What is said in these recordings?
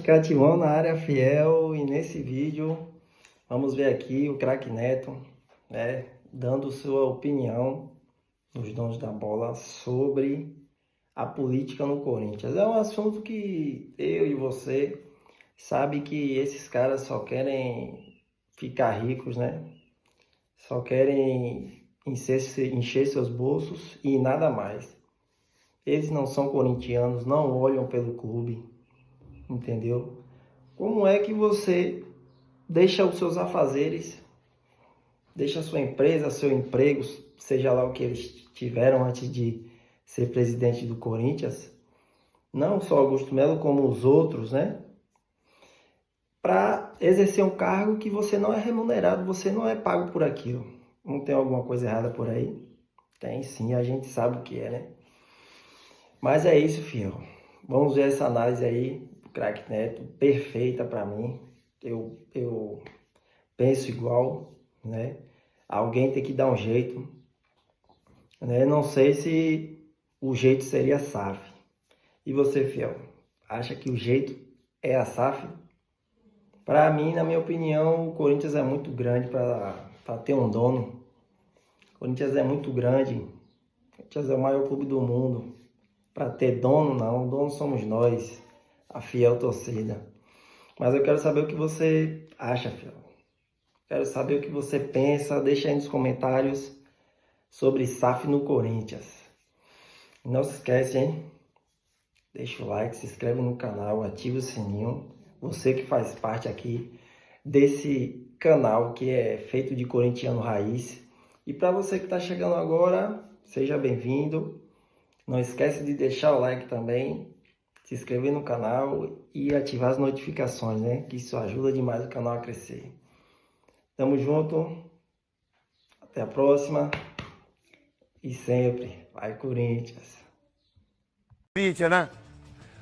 Cativão na área fiel e nesse vídeo vamos ver aqui o craque Neto, dando sua opinião nos donos da bola sobre a política no Corinthians. É um assunto que eu e você sabe que esses caras só querem ficar ricos, né? Só querem encher seus bolsos e nada mais. Eles não são corintianos, não olham pelo clube. Entendeu? Como é que você deixa os seus afazeres, deixa a sua empresa, seu emprego, seja lá o que eles tiveram antes de ser presidente do Corinthians, não só Augusto Melo, como os outros, né? Para exercer um cargo que você não é remunerado, você não é pago por aquilo. Não tem alguma coisa errada por aí? Tem sim, a gente sabe o que é, né? Mas é isso, filho. Vamos ver essa análise aí. Craque Neto, perfeita para mim. Eu penso igual, né? Alguém tem que dar um jeito, né? Não sei se o jeito seria a SAF. E você, fiel, acha que o jeito é a SAF? Para mim, na minha opinião, o Corinthians é muito grande para ter um dono. O Corinthians é muito grande. O Corinthians é o maior clube do mundo. Para ter dono, não. O dono somos nós, a fiel torcida. Mas eu quero saber o que você acha, fiel. Quero saber o que você pensa. Deixa aí nos comentários sobre SAF no Corinthians. Não se esquece, hein? Deixa o like, se inscreve no canal, ativa o sininho. Você que faz parte aqui desse canal que é feito de corintiano raiz. E para você que está chegando agora, seja bem-vindo. Não esquece de deixar o like também, se inscrever no canal e ativar as notificações, né? Que isso ajuda demais o canal a crescer. Tamo junto. Até a próxima. E sempre, vai Corinthians. Corinthians, né?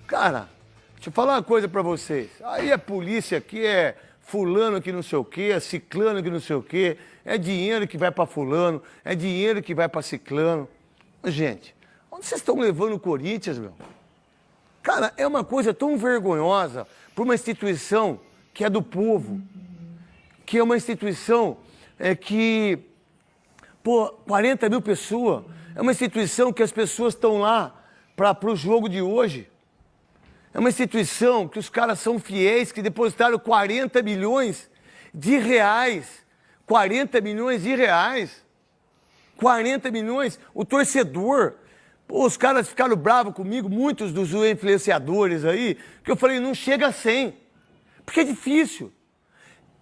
Cara, deixa eu falar uma coisa pra vocês. Aí a polícia aqui é fulano que não sei o quê, é ciclano que não sei o quê, é dinheiro que vai pra fulano, é dinheiro que vai pra ciclano. Gente, onde vocês estão levando o Corinthians, meu? Cara, é uma coisa tão vergonhosa para uma instituição que é do povo, que é uma instituição que, pô, 40 mil pessoas, é uma instituição que as pessoas estão lá para o jogo de hoje. É uma instituição que os caras são fiéis, que depositaram 40 milhões de reais. 40 milhões de reais. 40 milhões. O torcedor... Pô, os caras ficaram bravos comigo, muitos dos influenciadores aí, que eu falei, não chega a 100, porque é difícil.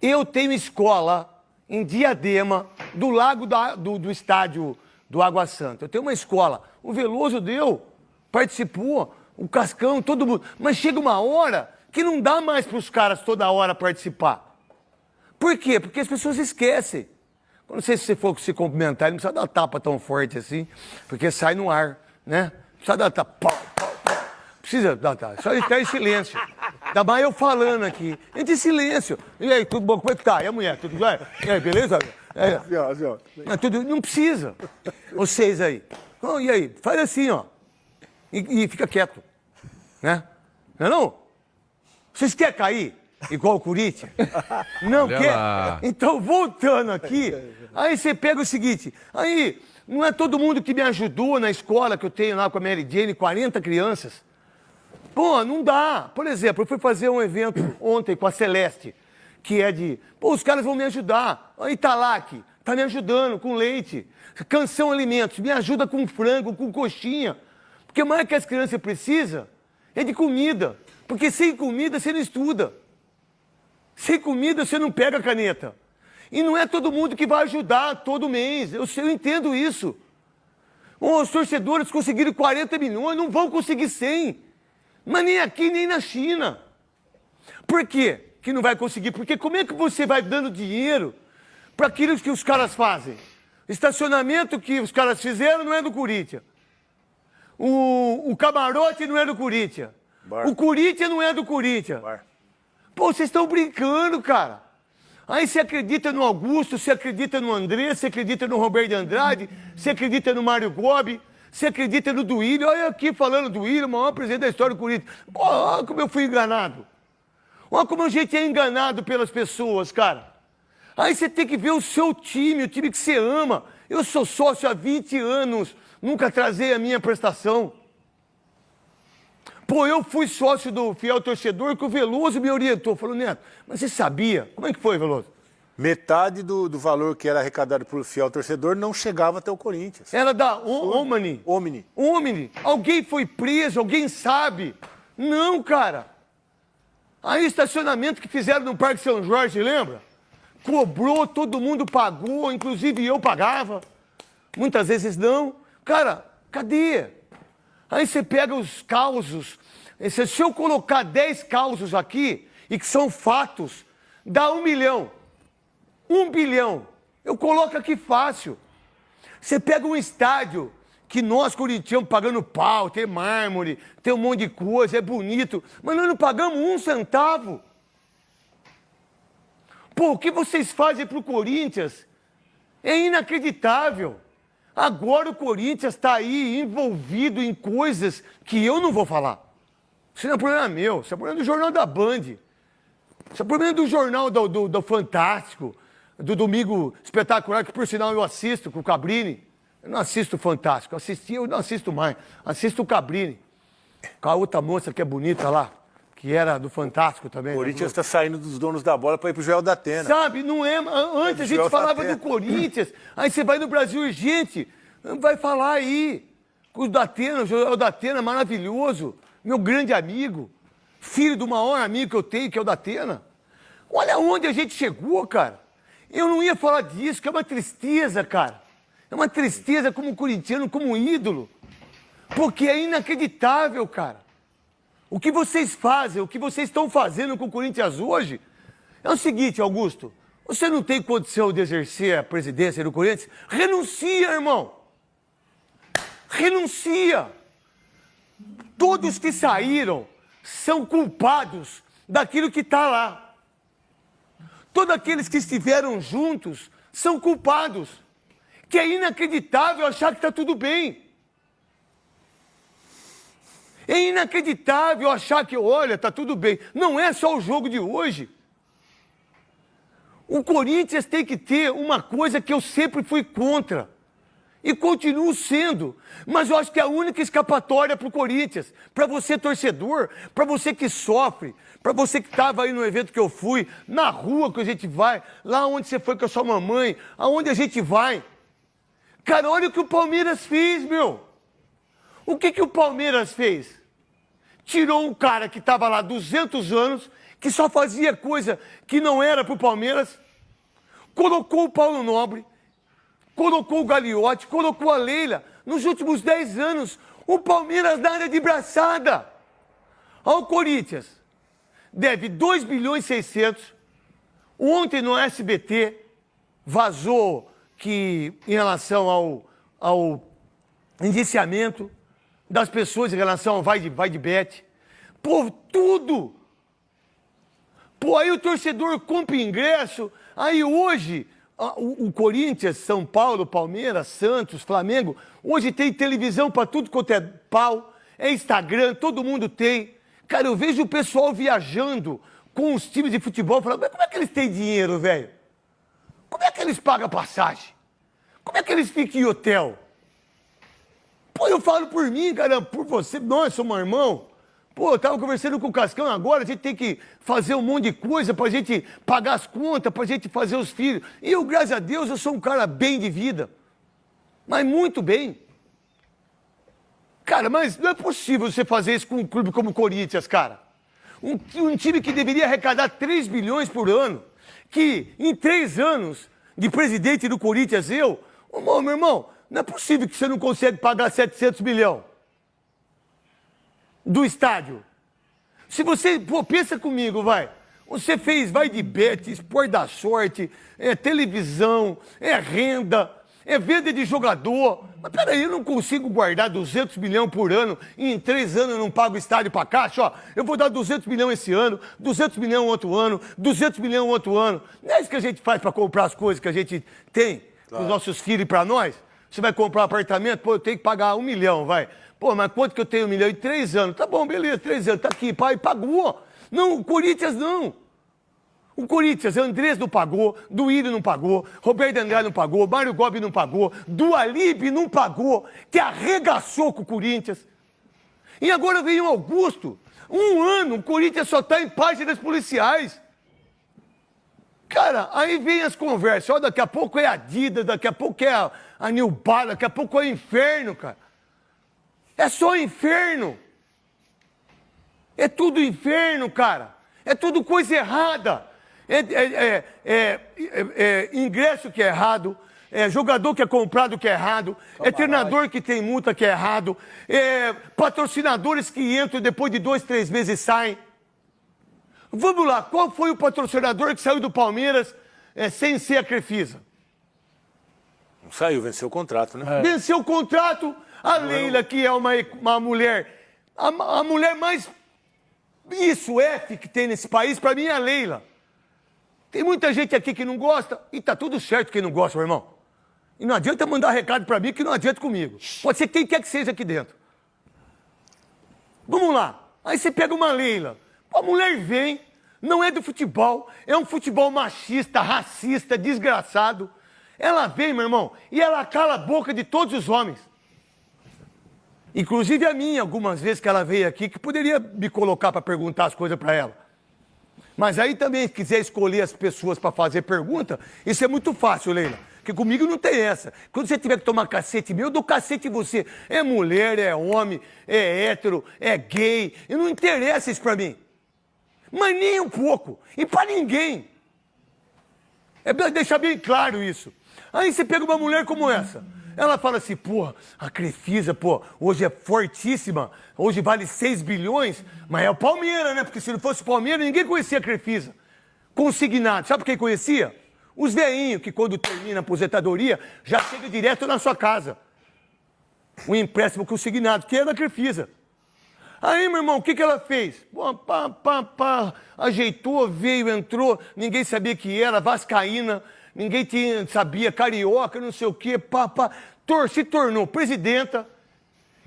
Eu tenho escola em Diadema, do lado do estádio do Água Santa. Eu tenho uma escola, o Veloso participou, o Cascão, todo mundo. Mas chega uma hora que não dá mais para os caras toda hora participar. Por quê? Porque as pessoas esquecem. Não sei se você for se cumprimentar, ele não precisa dar tapa tão forte assim, porque sai no ar. Né? Precisa dar pau. Precisa dar só estar em silêncio. Ainda mais eu falando aqui. Entre em silêncio. E aí, tudo bom? Como é que tá? E a mulher? Tudo bem? E aí, beleza? Não precisa. Vocês aí. Oh, e aí? Faz assim, ó. E fica quieto. Né? Não é não? Vocês querem cair? Igual o Corinthians? Não Olha quer? lá. Então, voltando aqui, aí você pega o seguinte, aí não é todo mundo que me ajudou na escola que eu tenho lá com a Mary Jane, 40 crianças. Pô, não dá. Por exemplo, eu fui fazer um evento ontem com a Celeste, que é de... Pô, os caras vão me ajudar. A Italac tá me ajudando com leite. Canção Alimentos, me ajuda com frango, com coxinha. Porque mais que as crianças precisam é de comida. Porque sem comida você não estuda. Sem comida você não pega a caneta. E não é todo mundo que vai ajudar todo mês. Eu entendo isso. Os torcedores conseguiram 40 milhões, não vão conseguir 100. Mas nem aqui, nem na China. Por quê que não vai conseguir? Porque como é que você vai dando dinheiro para aquilo que os caras fazem? Estacionamento que os caras fizeram não é do Corinthians. O camarote não é do Corinthians. Bar. O Corinthians não é do Corinthians. Bar. Pô, vocês estão brincando, cara. Aí você acredita no Augusto, você acredita no André, você acredita no Roberto de Andrade, você acredita no Mário Gobi, você acredita no Duílio. Olha aqui falando do Duílio, o maior presidente da história do Corinthians. Pô, olha como eu fui enganado. Olha como a gente é enganado pelas pessoas, cara. Aí você tem que ver o seu time, o time que você ama. Eu sou sócio há 20 anos, nunca atrasei a minha prestação. Pô, eu fui sócio do Fiel Torcedor que o Veloso me orientou. Falou, Neto, mas você sabia? Como é que foi, Veloso? Metade do valor que era arrecadado pelo Fiel Torcedor não chegava até o Corinthians. Era da Omni. Omni. Alguém foi preso, alguém sabe. Não, cara. Aí estacionamento que fizeram no Parque São Jorge, lembra? Cobrou, todo mundo pagou, inclusive eu pagava. Muitas vezes não. Cara, cadê? Aí você pega os causos. Se eu colocar 10 causos aqui, e que são fatos, dá 1 milhão. 1 bilhão. Eu coloco aqui fácil. Você pega um estádio que nós, corintianos, pagando pau, tem mármore, tem um monte de coisa, é bonito, mas nós não pagamos 1 centavo. Pô, o que vocês fazem pro Corinthians é inacreditável. Agora o Corinthians está aí envolvido em coisas que eu não vou falar. Isso não é problema meu, isso é problema do Jornal da Band. Isso é problema do Jornal do Fantástico, do Domingo Espetacular, que por sinal eu assisto com o Cabrini. Eu não assisto o Fantástico, eu não assisto mais. Assisto o Cabrini, com a outra moça que é bonita lá, que era do Fantástico também. O Corinthians está saindo dos donos da bola para ir pro Joel da Atena. Sabe, não é... Antes a gente falava do Corinthians, aí você vai no Brasil Urgente, vai falar aí com o Datena, o Joel da Atena, maravilhoso, meu grande amigo, filho do maior amigo que eu tenho, que é o Datena. Olha onde a gente chegou, cara. Eu não ia falar disso, que é uma tristeza, cara. É uma tristeza como corintiano, como ídolo. Porque é inacreditável, cara. O que vocês fazem, o que vocês estão fazendo com o Corinthians hoje, é o seguinte, Augusto. Você não tem condição de exercer a presidência do Corinthians? Renuncia, irmão. Renuncia. Todos que saíram são culpados daquilo que está lá. Todos aqueles que estiveram juntos são culpados. Que é inacreditável achar que está tudo bem. É inacreditável achar que, olha, está tudo bem. Não é só o jogo de hoje. O Corinthians tem que ter uma coisa que eu sempre fui contra. E continuo sendo. Mas eu acho que é a única escapatória para o Corinthians. Para você, torcedor, para você que sofre, para você que estava aí no evento que eu fui, na rua que a gente vai, lá onde você foi com a sua mamãe, aonde a gente vai. Cara, olha o que o Palmeiras fez, meu. O que o Palmeiras fez? Tirou um cara que estava lá 200 anos, que só fazia coisa que não era pro Palmeiras, colocou o Paulo Nobre, colocou o Gagliotti, colocou a Leila. Nos últimos 10 anos, o Palmeiras na área de braçada. Ao Corinthians, deve 2 bilhões e 600. Ontem no SBT, vazou que em relação ao indiciamento das pessoas em relação ao vai de bet. Pô, tudo. Pô, aí o torcedor compra ingresso. Aí hoje, o Corinthians, São Paulo, Palmeiras, Santos, Flamengo, hoje tem televisão para tudo quanto é pau, é Instagram, todo mundo tem. Cara, eu vejo o pessoal viajando com os times de futebol, falando, mas como é que eles têm dinheiro, velho? Como é que eles pagam passagem? Como é que eles ficam em hotel? Pô, eu falo por mim, cara, por você, nós somos irmão. Pô, eu tava conversando com o Cascão agora, a gente tem que fazer um monte de coisa pra gente pagar as contas, pra gente fazer os filhos. E eu, graças a Deus, eu sou um cara bem de vida. Mas muito bem. Cara, mas não é possível você fazer isso com um clube como o Corinthians, cara. Um time que deveria arrecadar 3 bilhões por ano, que em 3 anos de presidente do Corinthians, meu irmão, não é possível que você não consegue pagar 700 milhões do estádio. Se você, pô, pensa comigo, vai. Você fez vai de bet, Esporte da Sorte, é televisão, é renda, é venda de jogador. Mas peraí, eu não consigo guardar 200 milhões por ano e em 3 anos eu não pago estádio para caixa, ó. Eu vou dar 200 milhões esse ano, 200 milhões outro ano, 200 milhões outro ano. Não é isso que a gente faz para comprar as coisas que a gente tem para os nossos filhos e para nós? Você vai comprar um apartamento, pô, eu tenho que pagar 1 milhão, vai. Pô, mas quanto que eu tenho 1 milhão? Em 3 anos. Tá bom, beleza, 3 anos, tá aqui, pai, pagou. Não, o Corinthians não. O Corinthians, Andrés não pagou, Duílio não pagou, Roberto Andrade não pagou, Mário Gobi não pagou, Dualib não pagou, que arregaçou com o Corinthians. E agora vem o Augusto. Um ano, o Corinthians só está em páginas policiais. Cara, aí vem as conversas. Ó, daqui a pouco é a Adidas, daqui a pouco é a New Balance, daqui a pouco é o inferno, cara. É só inferno. É tudo inferno, cara. É tudo coisa errada. Ingresso que é errado, jogador que é comprado que é errado, treinador que tem multa que é errado, patrocinadores que entram depois de 2, 3 meses e saem. Vamos lá, qual foi o patrocinador que saiu do Palmeiras sem ser a Crefisa? Não saiu, venceu o contrato, né? Venceu o contrato, a Leila, que é uma mulher, a mulher mais F que tem nesse país, pra mim é a Leila. Tem muita gente aqui que não gosta, e tá tudo certo quem não gosta, meu irmão. E não adianta mandar recado pra mim que não adianta comigo. Pode ser quem quer que seja aqui dentro. Vamos lá. Aí você pega uma Leila. A mulher vem, não é do futebol, é um futebol machista, racista, desgraçado. Ela vem, meu irmão, e ela cala a boca de todos os homens. Inclusive a minha, algumas vezes que ela veio aqui, que poderia me colocar para perguntar as coisas para ela. Mas aí também, se quiser escolher as pessoas para fazer pergunta, isso é muito fácil, Leila. Porque comigo não tem essa. Quando você tiver que tomar cacete meu, eu dou cacete em você. É mulher, é homem, é hétero, é gay. E não interessa isso para mim. Mas nem um pouco. E para ninguém. É pra deixar bem claro isso. Aí você pega uma mulher como essa. Ela fala assim, pô, a Crefisa, pô, hoje é fortíssima, hoje vale 6 bilhões, mas é o Palmeiras, né? Porque se não fosse o Palmeiras, ninguém conhecia a Crefisa. Consignado, sabe quem conhecia? Os veinhos, que quando termina a aposentadoria, já chega direto na sua casa. Um empréstimo consignado, que é da Crefisa. Aí, meu irmão, o que ela fez? Pô, ajeitou, veio, entrou, ninguém sabia que era, vascaína, ninguém sabia, carioca, não sei o quê, se tornou presidenta.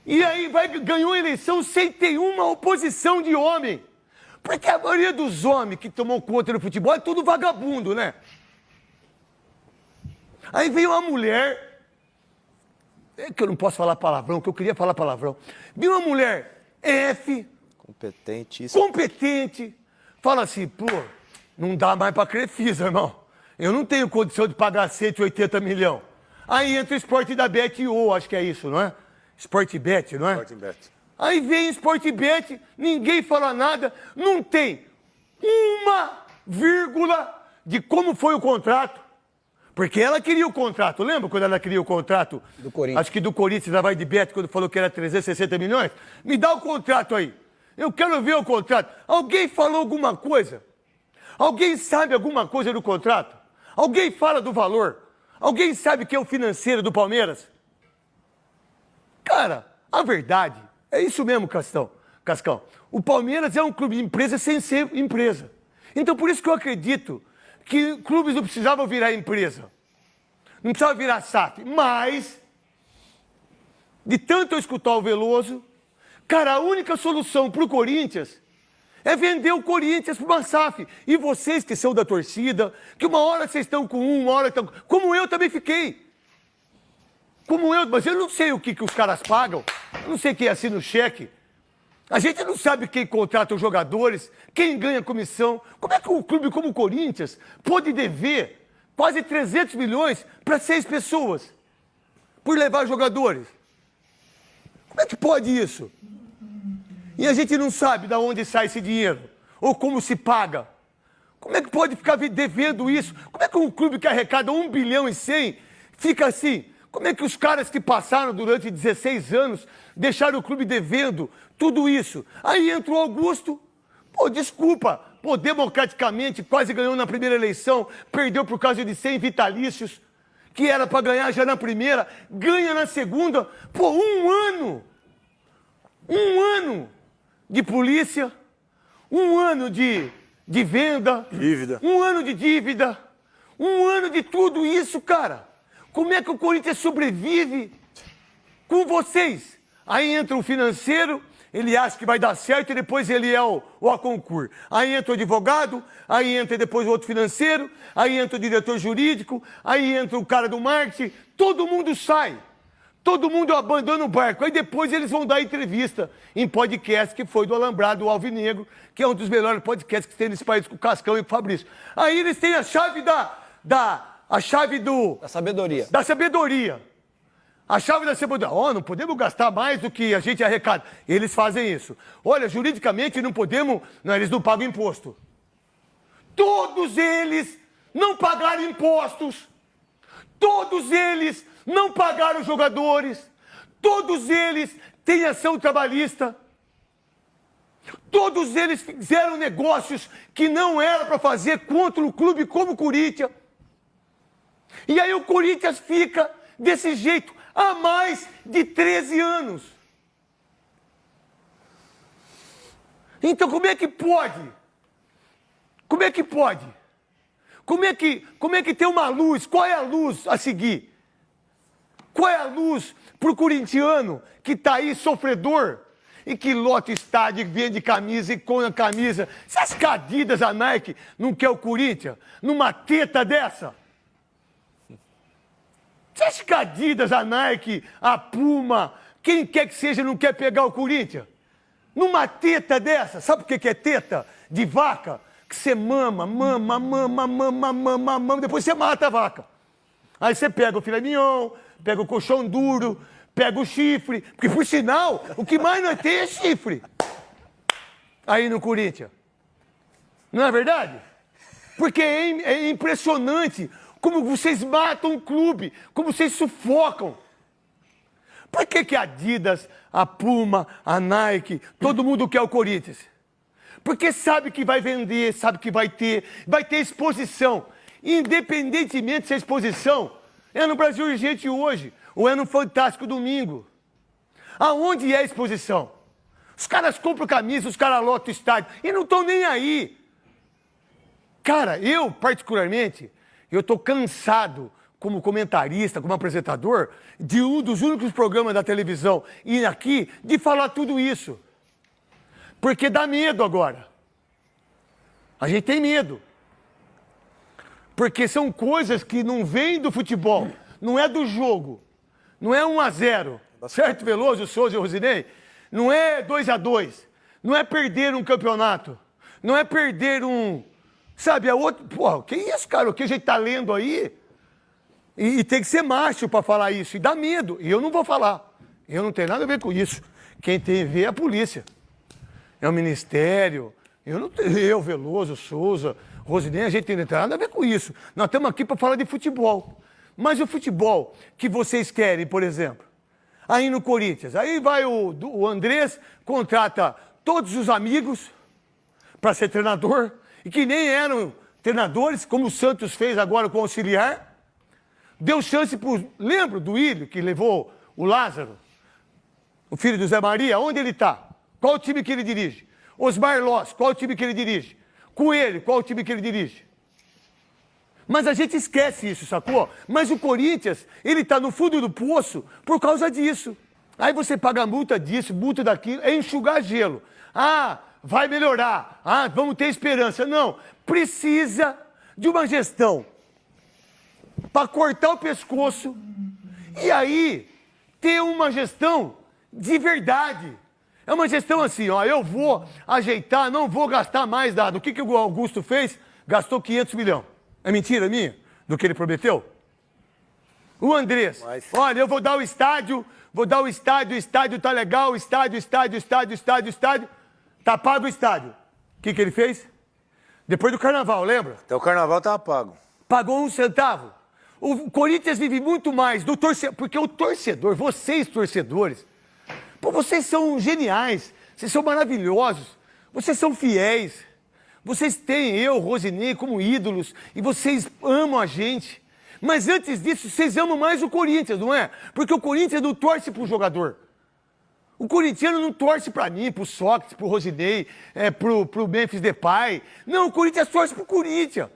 E aí ganhou a eleição sem ter uma oposição de homem. Porque a maioria dos homens que tomou conta do futebol é tudo vagabundo, né? Aí veio uma mulher, que eu não posso falar palavrão, que eu queria falar palavrão. Veio uma mulher competente, fala assim, pô, não dá mais pra Crefisa, irmão. Eu não tenho condição de pagar 180 milhões. Aí entra o Sport da Bet.io, acho que é isso, não é? Sportbet, não é? Sportbet. Aí vem Sportbet, ninguém fala nada, não tem uma vírgula de como foi o contrato. Porque ela queria o contrato, lembra quando ela queria o contrato? Do Corinthians. Acho que do Corinthians, da Vai de Bet, quando falou que era 360 milhões. Me dá o contrato aí. Eu quero ver o contrato. Alguém falou alguma coisa? Alguém sabe alguma coisa do contrato? Alguém fala do valor? Alguém sabe que é o financeiro do Palmeiras? Cara, a verdade é isso mesmo, Cascão. O Palmeiras é um clube de empresa sem ser empresa. Então, por isso que eu acredito que clubes não precisavam virar empresa. Não precisava virar SAF. Mas, de tanto eu escutar o Veloso, cara, a única solução para o Corinthians é vender o Corinthians para uma SAF. E vocês que são da torcida, que uma hora vocês estão com uma hora estão... Como eu também fiquei. Mas eu não sei o que os caras pagam. Eu não sei quem assina o cheque. A gente não sabe quem contrata os jogadores, quem ganha comissão. Como é que um clube como o Corinthians pode dever quase 300 milhões para 6 pessoas por levar jogadores? Como é que pode isso? E a gente não sabe de onde sai esse dinheiro ou como se paga. Como é que pode ficar devendo isso? Como é que um clube que arrecada 1 bilhão e 100 fica assim? Como é que os caras que passaram durante 16 anos deixaram o clube devendo tudo isso? Aí entra o Augusto, desculpa, democraticamente quase ganhou na primeira eleição, perdeu por causa de 100 vitalícios, que era para ganhar já na primeira, ganha na segunda, 1 ano de polícia, 1 ano de venda, Dívida. 1 ano de dívida, 1 ano de tudo isso, cara. Como é que o Corinthians sobrevive com vocês? Aí entra o financeiro, ele acha que vai dar certo e depois ele é o concurso. Aí entra o advogado, aí entra depois o outro financeiro, aí entra o diretor jurídico, aí entra o cara do marketing, todo mundo sai. Todo mundo abandona o barco. Aí depois eles vão dar entrevista em podcast, que foi do Alambrado, o Alvinegro, que é um dos melhores podcasts que tem nesse país, com o Cascão e com o Fabrício. Aí eles têm a chave a chave Da sabedoria. da sabedoria. A chave da sabedoria. Não podemos gastar mais do que a gente arrecada. Eles fazem isso. Olha, juridicamente não podemos... Não, eles não pagam imposto. Todos eles não pagaram impostos. Todos eles não pagaram jogadores. Todos eles têm ação trabalhista. Todos eles fizeram negócios que não era para fazer contra o clube como o Corinthians. E aí o Corinthians fica desse jeito há mais de 13 anos. Então como é que pode? Como é que pode? Como é que tem uma luz? Qual é a luz a seguir? Qual é a luz para o corintiano que está aí sofredor e que lota estádio, vende camisa e com a camisa? Se as Adidas, a Nike, não quer o Corinthians numa teta dessa? Se as Adidas, a Nike, a Puma, quem quer que seja não quer pegar o Corinthians? Numa teta dessa, sabe por que é teta de vaca? Que você mama, depois você mata a vaca. Aí você pega o filé mignon, pega o colchão duro, pega o chifre, porque por sinal, o que mais nós tem é chifre. Aí no Corinthians. Não é verdade? Porque é impressionante como vocês matam o clube, como vocês sufocam. Por que a Adidas, a Puma, a Nike, todo mundo quer o Corinthians? Porque sabe que vai vender, sabe que vai ter exposição. Independentemente se a exposição é no Brasil Urgente hoje ou é no Fantástico domingo. Aonde é a exposição? Os caras compram camisa, os caras lotam o estádio e não estão nem aí. Cara, eu particularmente, eu estou cansado como comentarista, como apresentador, de um dos únicos programas da televisão e aqui de falar tudo isso. Porque dá medo agora. A gente tem medo. Porque são coisas que não vêm do futebol, não é do jogo. Não é 1-0, certo, Veloso, Souza e Rosinei? Não é 2-2. Não é perder um campeonato. Não é perder um... Sabe, é outro... Porra, que isso, cara? O que a gente tá lendo aí? E tem que ser macho para falar isso. E dá medo. E eu não vou falar. Eu não tenho nada a ver com isso. Quem tem a ver é a polícia. É o Ministério, eu, Veloso, Souza, Rosinei, a gente não tem nada a ver com isso. Nós estamos aqui para falar de futebol. Mas o futebol que vocês querem, por exemplo, aí no Corinthians, aí vai o Andrés, contrata todos os amigos para ser treinador, e que nem eram treinadores, como o Santos fez agora com o auxiliar. Deu chance para lembra do Ilho, que levou o Lázaro, o filho do Zé Maria, onde ele está? Qual o time que ele dirige? Osmar Loss, qual o time que ele dirige? Coelho, qual o time que ele dirige? Mas a gente esquece isso, sacou? Mas o Corinthians, ele tá no fundo do poço por causa disso. Aí você paga multa disso, multa daquilo, é enxugar gelo. Ah, vai melhorar. Ah, vamos ter esperança. Não, precisa de uma gestão para cortar o pescoço e aí ter uma gestão de verdade. É uma gestão assim, ó, eu vou ajeitar, não vou gastar mais nada. O que o Augusto fez? Gastou 500 milhões. É mentira minha? Do que ele prometeu? O Andrés, olha, eu vou dar o estádio, o estádio tá legal, estádio, tá pago o estádio. O que ele fez? Depois do Carnaval, lembra? Até o Carnaval tava pago. Pagou 1 centavo. O Corinthians vive muito mais do torcedor, porque o torcedor, vocês torcedores, pô, vocês são geniais, vocês são maravilhosos, vocês são fiéis, vocês têm eu, Rosinei, como ídolos, e vocês amam a gente. Mas antes disso, vocês amam mais o Corinthians, não é? Porque o Corinthians não torce para o jogador. O corintiano não torce para mim, para o Sócrates, para o Rosinei, para o Memphis Depay. Não, o Corinthians torce para o Corinthians.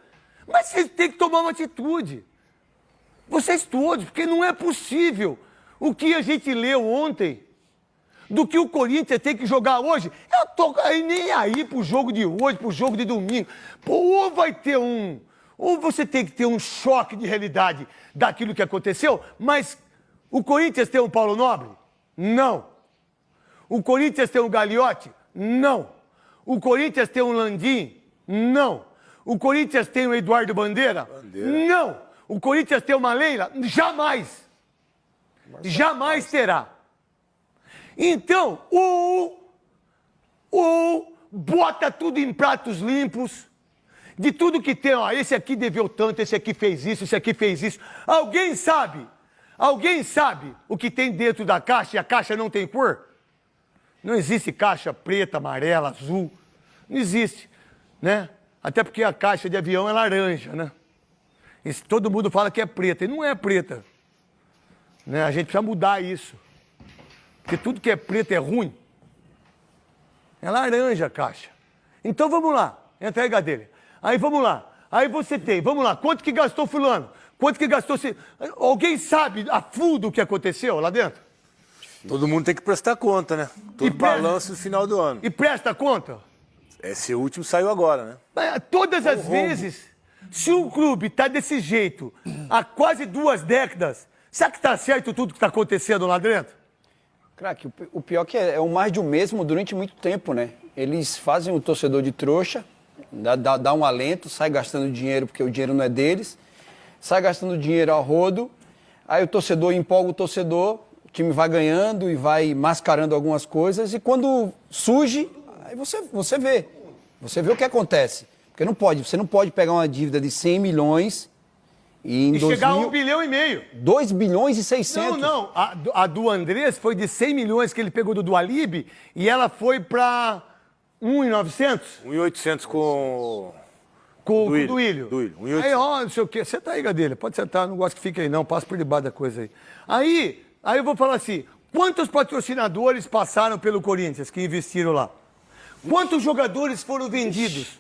Mas vocês têm que tomar uma atitude. Vocês todos, porque não é possível o que a gente leu ontem. do que o Corinthians tem que jogar hoje. Eu tô nem aí pro jogo de hoje, pro jogo de domingo. Pô, ou vai ter ou você tem que ter um choque de realidade daquilo que aconteceu, mas o Corinthians tem um Paulo Nobre? Não. O Corinthians tem um Gagliotti? Não. O Corinthians tem um Landim? Não. O Corinthians tem um Eduardo Bandeira? Não. O Corinthians tem uma Leila? Jamais. Jamais terá. Então, ou bota tudo em pratos limpos, de tudo que tem, ó, esse aqui deveu tanto, esse aqui fez isso, esse aqui fez isso. Alguém sabe o que tem dentro da caixa e a caixa não tem cor? Não existe caixa preta, amarela, azul. Não existe, né? Até porque a caixa de avião é laranja, né? Todo mundo fala que é preta, e não é preta. Né? A gente precisa mudar isso. Porque tudo que é preto é ruim. É laranja a caixa. Então vamos lá, entrega dele. Aí vamos lá. Aí você tem, vamos lá, quanto que gastou fulano? Quanto que gastou... Alguém sabe a fundo o que aconteceu lá dentro? Todo mundo tem que prestar conta, né? Todo balanço no final do ano. E presta conta? Esse último saiu agora, né? Todas as vezes, se um clube está desse jeito há quase 2 décadas, será que está certo tudo que está acontecendo lá dentro? Craque, o pior que é o mais de o mesmo durante muito tempo, né? Eles fazem o torcedor de trouxa, dá um alento, sai gastando dinheiro porque o dinheiro não é deles, sai gastando dinheiro ao rodo, aí o torcedor empolga o torcedor, o time vai ganhando e vai mascarando algumas coisas, e quando surge, aí você vê o que acontece. Porque você não pode pegar uma dívida de 100 milhões e chegar a 1,5 bilhão. 2 bilhões e 600. Não. A do Andrés foi de 100 milhões que ele pegou do Dualib e ela foi para 1,900? 1.800 com o Duílio. Duílio. Aí, ó, não sei o quê. Senta aí, Gadelha. Pode sentar, não gosto que fique aí não. Passa por debaixo da coisa aí. Aí eu vou falar assim, quantos patrocinadores passaram pelo Corinthians que investiram lá? Quantos jogadores foram vendidos?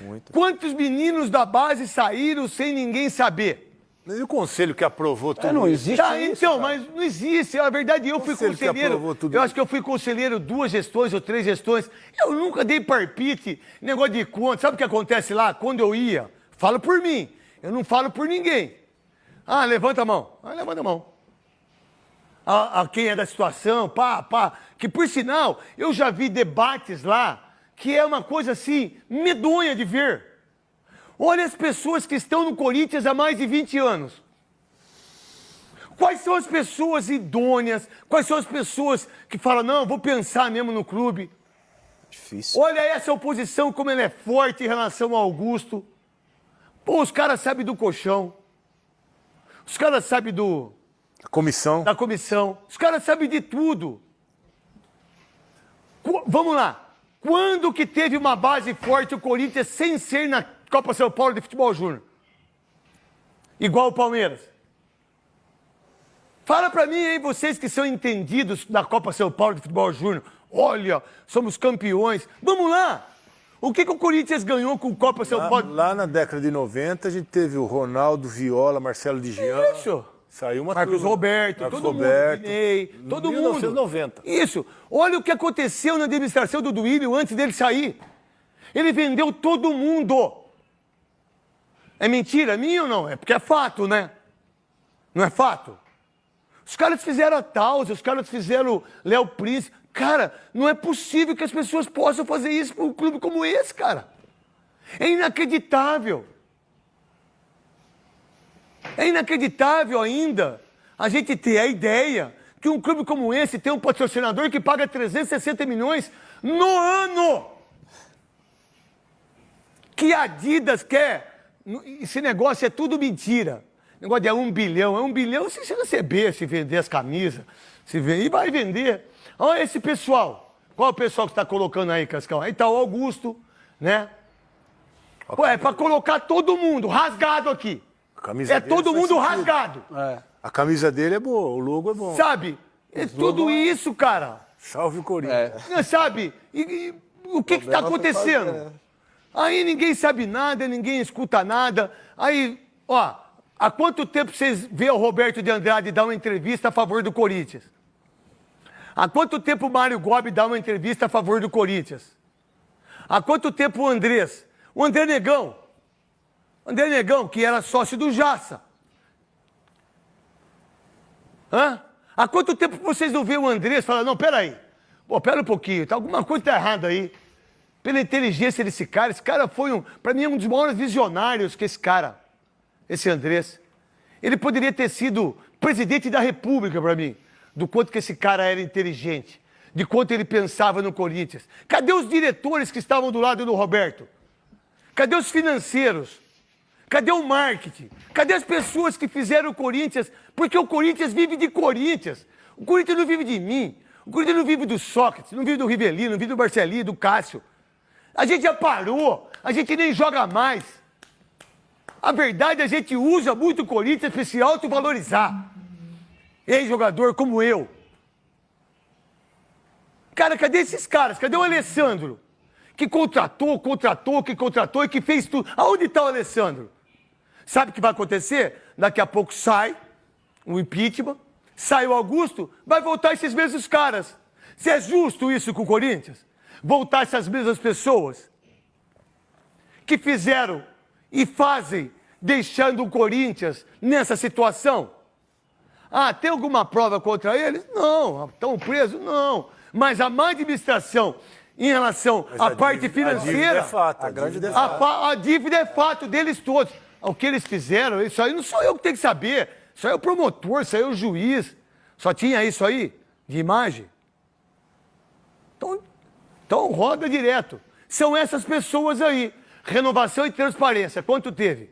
Muito. Quantos meninos da base saíram sem ninguém saber? E o conselho que aprovou tudo não isso? existe Então, isso, cara. mas não existe. A verdade, eu fui conselheiro. Eu acho que eu fui conselheiro 2 gestões ou 3 gestões. Eu nunca dei palpite, negócio de conta. Sabe o que acontece lá? Quando eu ia, falo por mim. Eu não falo por ninguém. Ah, levanta a mão. Ah, levanta a mão. Quem é da situação, pá. Que, por sinal, eu já vi debates lá que é uma coisa assim, medonha de ver. Olha as pessoas que estão no Corinthians há mais de 20 anos. Quais são as pessoas idôneas? Quais são as pessoas que falam, não, vou pensar mesmo no clube? Difícil. Olha essa oposição, como ela é forte em relação ao Augusto. Pô, os caras sabem do colchão. Os caras sabem Comissão. da comissão. Os caras sabem de tudo. Vamos lá. Quando que teve uma base forte o Corinthians sem ser na Copa São Paulo de Futebol Júnior? Igual o Palmeiras. Fala pra mim aí, vocês que são entendidos da Copa São Paulo de Futebol Júnior. Olha, somos campeões. Vamos lá. O que o Corinthians ganhou com o Copa São Paulo? Lá na década de 90, a gente teve o Ronaldo, Viola, Marcelo de Jean. Isso. Saiu uma Marcos turma. Roberto, Marcos todo Roberto. mundo, Vinei, todo 1990. mundo. Isso. Olha o que aconteceu na administração do Duílio antes dele sair. Ele vendeu todo mundo. É mentira minha ou não? É porque é fato, né? Não é fato? Os caras fizeram a Taus, os caras fizeram Léo Príncipe. Cara, não é possível que as pessoas possam fazer isso para um clube como esse, cara. É inacreditável. É inacreditável ainda a gente ter a ideia que um clube como esse tem um patrocinador que paga 360 milhões no ano. Que a Adidas quer. Esse negócio é tudo mentira. O negócio de 1 bilhão. É 1 bilhão se você receber, se vender as camisas. E vai vender. Olha esse pessoal. Qual é o pessoal que está colocando aí, Cascão? Aí está o Augusto, né? Pô, é para colocar todo mundo rasgado aqui. É todo mundo rasgado. É. A camisa dele é boa, o logo é bom. Sabe? É tudo isso, cara. Salve o Corinthians. Sabe? E o que está acontecendo? Aí ninguém sabe nada, ninguém escuta nada. Aí, ó, há quanto tempo vocês vê o Roberto de Andrade dar uma entrevista a favor do Corinthians? Há quanto tempo o Mário Gobi dá uma entrevista a favor do Corinthians? Há quanto tempo o Andrés? O André Negão. André Negão, que era sócio do Jassa. Hã? Há quanto tempo vocês não veem o Andrés falar, não, peraí. Pô, pera um pouquinho, alguma coisa tá errada aí. Pela inteligência desse cara foi, para mim, um dos maiores visionários que esse cara, esse Andrés. Ele poderia ter sido presidente da República para mim, do quanto que esse cara era inteligente, de quanto ele pensava no Corinthians. Cadê os diretores que estavam do lado do Roberto? Cadê os financeiros? Cadê o marketing? Cadê as pessoas que fizeram o Corinthians? Porque o Corinthians vive de Corinthians. O Corinthians não vive de mim. O Corinthians não vive do Sócrates, não vive do Rivelino, não vive do Marcelinho, do Cássio. A gente já parou, a gente nem joga mais. A verdade, a gente usa muito o Corinthians para se autovalorizar. Ex-jogador como eu. Cara, cadê esses caras? Cadê o Alessandro? Que contratou e que fez tudo. Aonde está o Alessandro? Sabe o que vai acontecer? Daqui a pouco sai o impeachment, sai o Augusto, vai voltar esses mesmos caras. Se é justo isso com o Corinthians? Voltar essas mesmas pessoas que fizeram e fazem, deixando o Corinthians nessa situação? Ah, tem alguma prova contra eles? Não. Estão presos? Não. Mas a má administração em relação à parte financeira... A dívida é fato. A dívida é fato deles todos. O que eles fizeram, isso aí não sou eu que tenho que saber. Isso aí é o promotor, isso aí é o juiz. Só tinha isso aí de imagem. Então roda direto. São essas pessoas aí. Renovação e transparência. Quanto teve?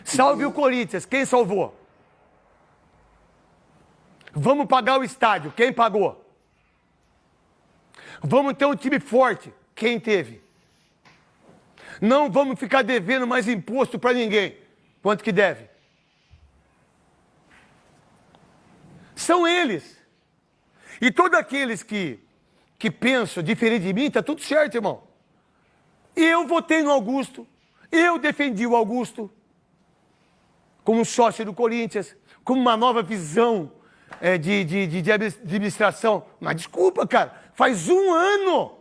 Salve o Corinthians. Quem salvou? Vamos pagar o estádio. Quem pagou? Vamos ter um time forte. Quem teve? Não vamos ficar devendo mais imposto para ninguém. Quanto que deve? São eles. E todos aqueles que pensam diferente de mim, tá tudo certo, irmão. Eu votei no Augusto. Eu defendi o Augusto como sócio do Corinthians, como uma nova visão de administração. Mas desculpa, cara, faz um ano.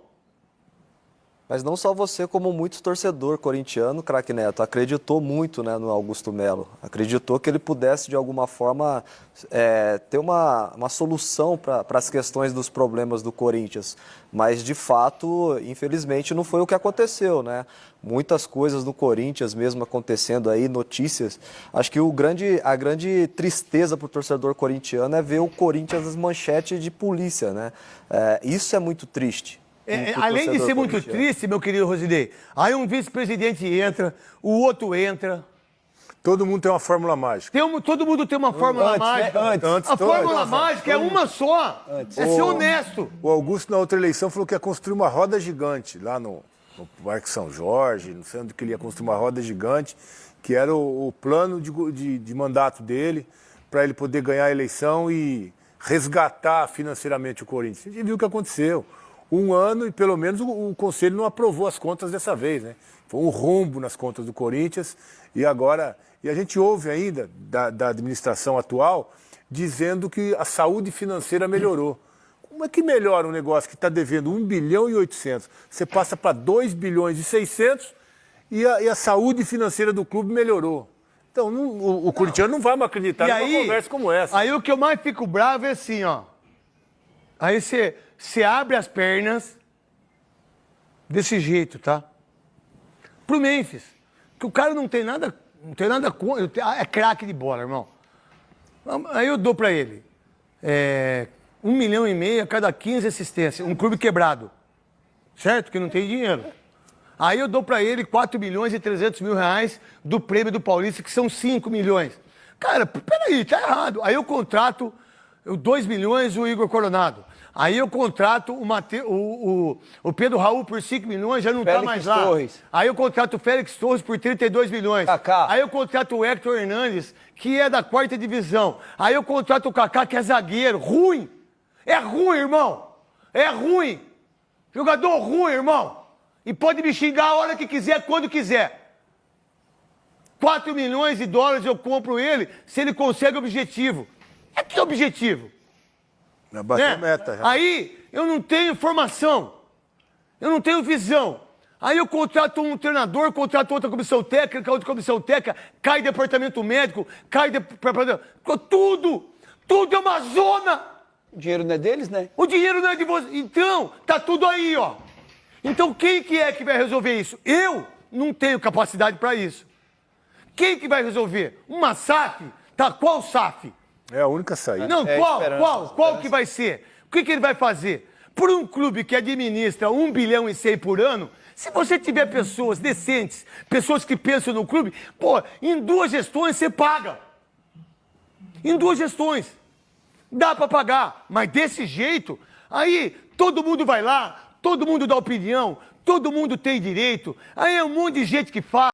Mas não só você, como muitos torcedor corintiano, craque Neto, acreditou muito, né, no Augusto Melo. Acreditou que ele pudesse, de alguma forma, ter uma solução para as questões dos problemas do Corinthians. Mas, de fato, infelizmente, não foi o que aconteceu, né? Muitas coisas no Corinthians mesmo acontecendo aí, notícias. Acho que a grande tristeza para o torcedor corintiano é ver o Corinthians nas manchetes de polícia, né? Isso é muito triste. Além de ser muito triste, meu querido Rosidei, aí um vice-presidente entra, o outro entra. Todo mundo tem uma fórmula mágica. Todo mundo tem uma fórmula mágica. A fórmula mágica é uma só. É ser honesto. O Augusto, na outra eleição, falou que ia construir uma roda gigante lá no Parque São Jorge, não sei onde que ele ia construir uma roda gigante, que era o plano de mandato dele, para ele poder ganhar a eleição e resgatar financeiramente o Corinthians. A gente viu o que aconteceu. Um ano e pelo menos o Conselho não aprovou as contas dessa vez, né? Foi um rombo nas contas do Corinthians e agora... E a gente ouve ainda da administração atual dizendo que a saúde financeira melhorou. Como é que melhora um negócio que está devendo 1 bilhão e 800? Você passa para 2 bilhões e 600 e a saúde financeira do clube melhorou. Então o corintiano não vai me acreditar numa conversa como essa. Aí o que eu mais fico bravo é assim, ó. Aí você abre as pernas desse jeito, tá? Pro Memphis. Que o cara não tem nada contra. É craque de bola, irmão. Aí eu dou pra ele 1,5 milhão a cada 15 assistências. Um clube quebrado. Certo? Que não tem dinheiro. Aí eu dou pra ele 4 milhões e 300 mil reais do prêmio do Paulista, que são 5 milhões. Cara, peraí, tá errado. Aí eu contrato 2 milhões o Igor Coronado. Aí eu contrato o Pedro Raul por 5 milhões, já não está mais lá. Torres. Aí eu contrato o Félix Torres por 32 milhões. Kaká. Aí eu contrato o Hector Hernandes, que é da 4ª divisão. Aí eu contrato o Kaká, que é zagueiro. Ruim. É ruim, irmão. É ruim. Jogador ruim, irmão. E pode me xingar a hora que quiser, quando quiser. 4 milhões de dólares eu compro ele se ele consegue o objetivo. É que objetivo? Bateu meta, já. Aí eu não tenho formação, eu não tenho visão. Aí eu contrato um treinador, contrato outra comissão técnica, outra comissão técnica, cai departamento médico, cai departamento... Tudo é uma zona. O dinheiro não é deles, né? O dinheiro não é de você. Então, tá tudo aí, ó. Então quem que é que vai resolver isso? Eu não tenho capacidade para isso. Quem que vai resolver? Uma SAF? Tá, qual SAF? É a única saída. Não, esperança. qual que vai ser? O que ele vai fazer? Por um clube que administra 1 bilhão e 100 por ano, se você tiver pessoas decentes, pessoas que pensam no clube, pô, em 2 gestões você paga. Em 2 gestões. Dá para pagar, mas desse jeito, aí todo mundo vai lá, todo mundo dá opinião, todo mundo tem direito, aí é um monte de gente que fala.